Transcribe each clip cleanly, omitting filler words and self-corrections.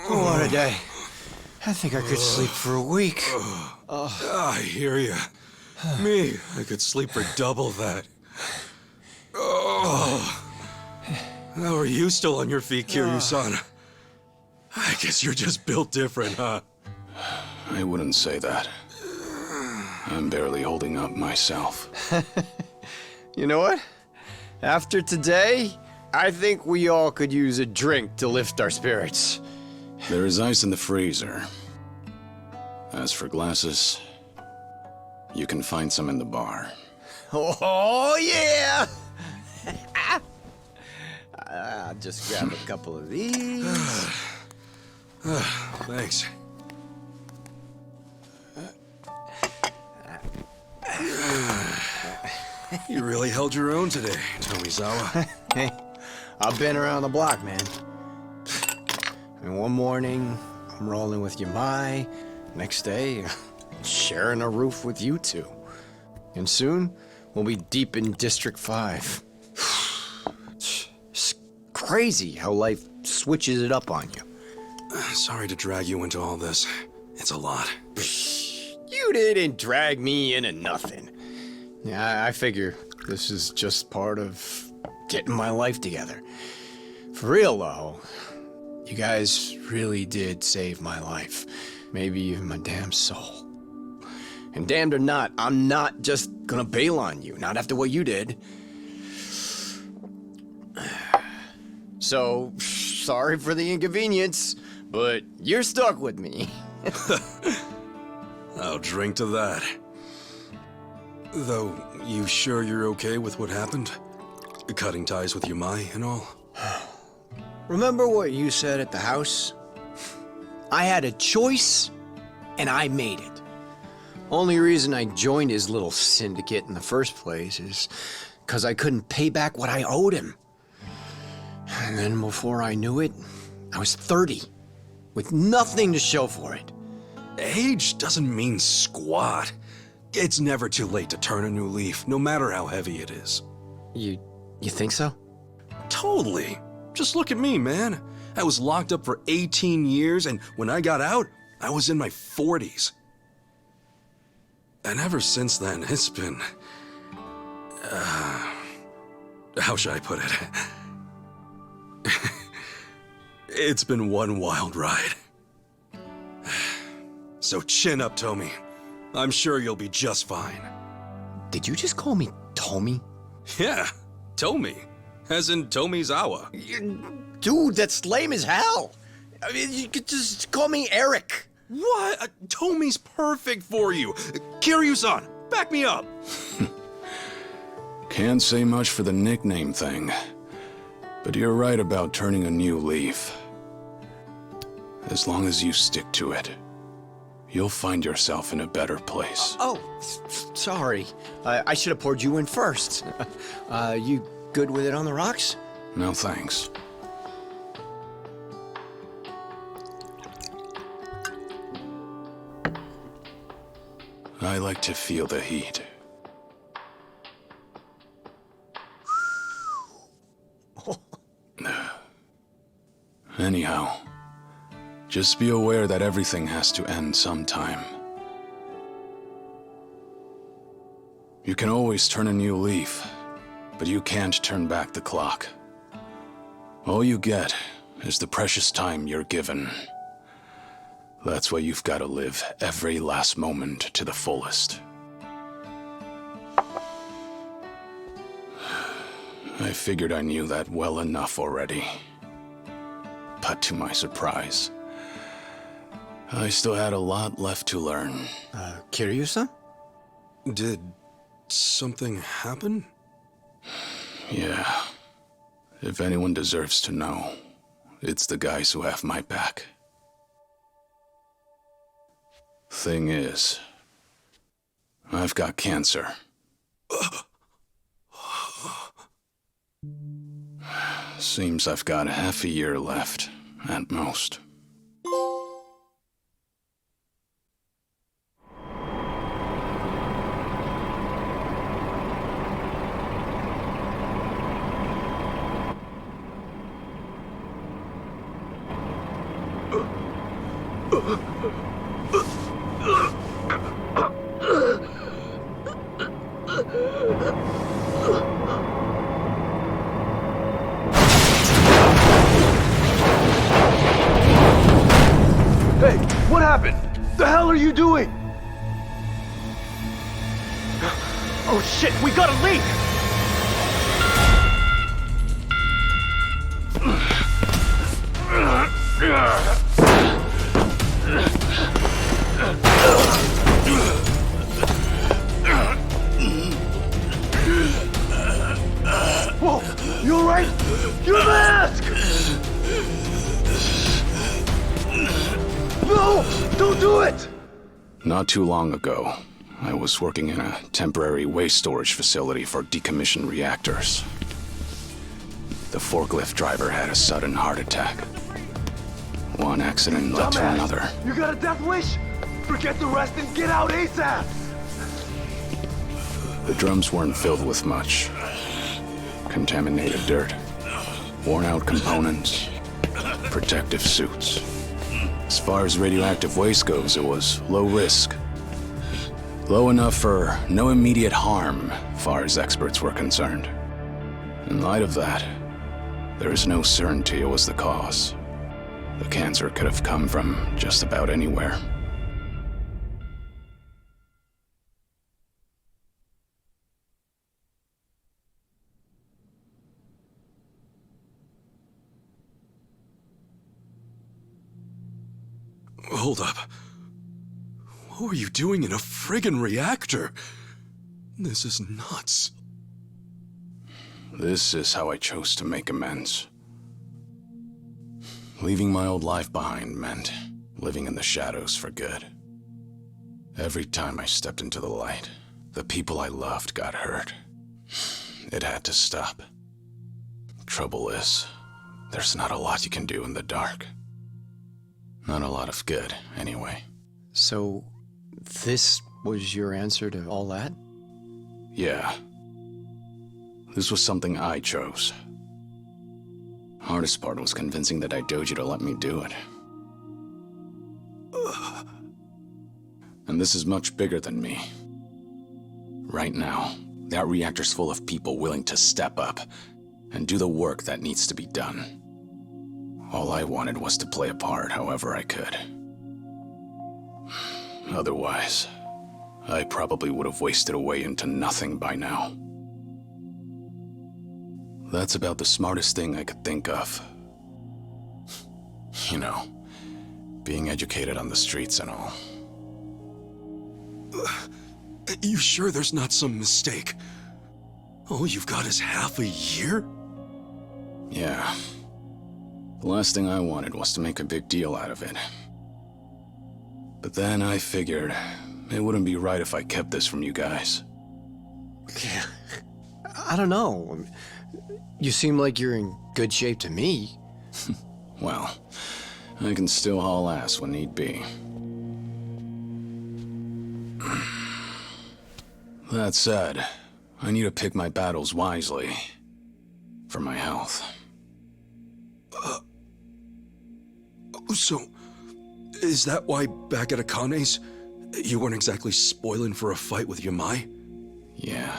What a day. I think I could sleep for a week. I hear ya. Me, I could sleep for double that. How are you still on your feet, Kiryu-san? I guess you're just built different, huh? I wouldn't say that. I'm barely holding up myself. You know what? After today, I think we all could use a drink to lift our spirits. There is ice in the freezer. As for glasses, you can find some in the bar. Oh, yeah! I'll just grab a couple of these. Thanks. You really held your own today, Tomizawa. Hey, I've been around the block, man. One morning, I'm rolling with Yamai. Next day, sharing a roof with you two. And soon, we'll be deep in District 5. It's crazy how life switches it up on you. Sorry to drag you into all this. It's a lot. You didn't drag me into nothing. Yeah, I figure this is just part of getting my life together. For real, though, you guys really did save my life. Maybe even my damn soul. And damned or not, I'm not just gonna bail on you, not after what you did. So, sorry for the inconvenience, but you're stuck with me. I'll drink to that. Though, you sure you're okay with what happened? Cutting ties with Yamai and all? Remember what you said at the house? I had a choice, and I made it. Only reason I joined his little syndicate in the first place is because I couldn't pay back what I owed him. And then before I knew it, I was 30, with nothing to show for it. Age doesn't mean squat. It's never too late to turn a new leaf, no matter how heavy it is. You think so? Totally. Just look at me, man. I was locked up for 18 years, and when I got out, I was in my 40s. And ever since then, it's been... how should I put it? It's been one wild ride. So chin up, Tomi. I'm sure you'll be just fine. Did you just call me Tomi? Yeah, Tomi. As in Tomizawa. Dude, that's lame as hell. I mean, you could just call me Eric. What? Tomi's perfect for you. Kiryu-san, back me up. Can't say much for the nickname thing, but you're right about turning a new leaf. As long as you stick to it, you'll find yourself in a better place. Sorry. I should have poured you in first. You good with it on the rocks? No thanks. I like to feel the heat. Anyhow, just be aware that everything has to end sometime. You can always turn a new leaf, but you can't turn back the clock. All you get is the precious time you're given. That's why you've got to live every last moment to the fullest. I figured I knew that well enough already. But to my surprise, I still had a lot left to learn. Kiryu-san? Did something happen? Yeah. If anyone deserves to know, it's the guys who have my back. Thing is, I've got cancer. Seems I've got half a year left, at most. Hey, what happened? The hell are you doing? Oh shit, we got a leak! Whoa, you alright? Your mask! No! Don't do it! Not too long ago, I was working in a temporary waste storage facility for decommissioned reactors. The forklift driver had a sudden heart attack. One accident led to another. You got a death wish? Forget the rest and get out ASAP! The drums weren't filled with much. Contaminated dirt, worn-out components, protective suits. As far as radioactive waste goes, it was low risk. Low enough for no immediate harm, far as experts were concerned. In light of that, there is no certainty it was the cause. The cancer could have come from just about anywhere. Hold up. What were you doing in a friggin' reactor? This is nuts. This is how I chose to make amends. Leaving my old life behind meant living in the shadows for good. Every time I stepped into the light, the people I loved got hurt. It had to stop. Trouble is, there's not a lot you can do in the dark. Not a lot of good, anyway. So, this was your answer to all that? Yeah. This was something I chose. Hardest part was convincing the Daidoji to let me do it. And this is much bigger than me. Right now, that reactor's full of people willing to step up and do the work that needs to be done. All I wanted was to play a part however I could. Otherwise, I probably would have wasted away into nothing by now. That's about the smartest thing I could think of. You know, being educated on the streets and all. You sure there's not some mistake? All you've got is half a year? Yeah. The last thing I wanted was to make a big deal out of it. But then I figured it wouldn't be right if I kept this from you guys. I don't know. You seem like you're in good shape to me. Well, I can still haul ass when need be. That said, I need to pick my battles wisely. For my health. So, is that why back at Akane's, you weren't exactly spoiling for a fight with Yamai? Yeah.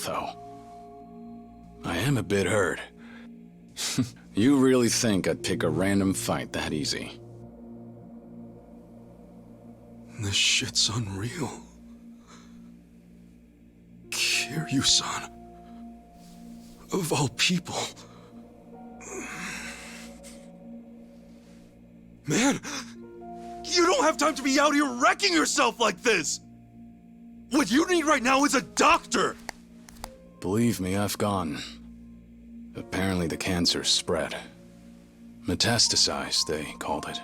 Though, I am a bit hurt. You really think I'd pick a random fight that easy? This shit's unreal. Kiryu-san. Of all people. Man, you don't have time to be out here wrecking yourself like this! What you need right now is a doctor! Believe me, I've gone. Apparently the cancer spread. Metastasized, they called it.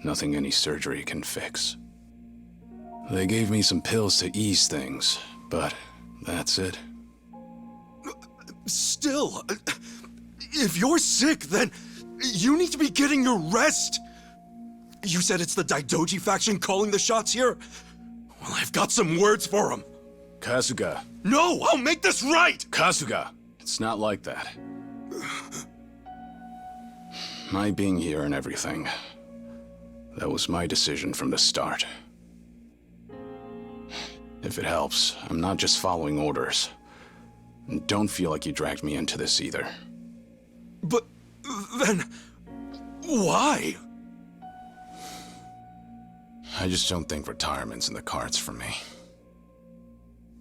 Nothing any surgery can fix. They gave me some pills to ease things, but that's it. Still, if you're sick, then you need to be getting your rest. You said it's the Daidoji faction calling the shots here? Well, I've got some words for them. Kasuga. No, I'll make this right! Kasuga! It's not like that. My being here and everything, That was my decision from the start. If it helps, I'm not just following orders. And don't feel like you dragged me into this either. But then, why? I just don't think retirement's in the cards for me.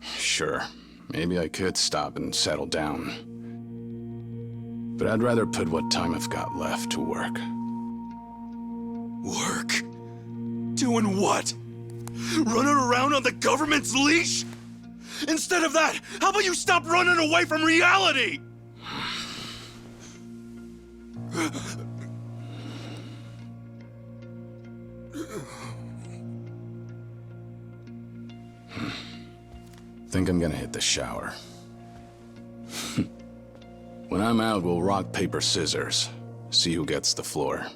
Sure, maybe I could stop and settle down. But I'd rather put what time I've got left to work. Work? Doing what? Running around on the government's leash? Instead of that, how about you stop running away from reality? Think I'm gonna hit the shower. When I'm out, we'll rock, paper, scissors. See who gets the floor.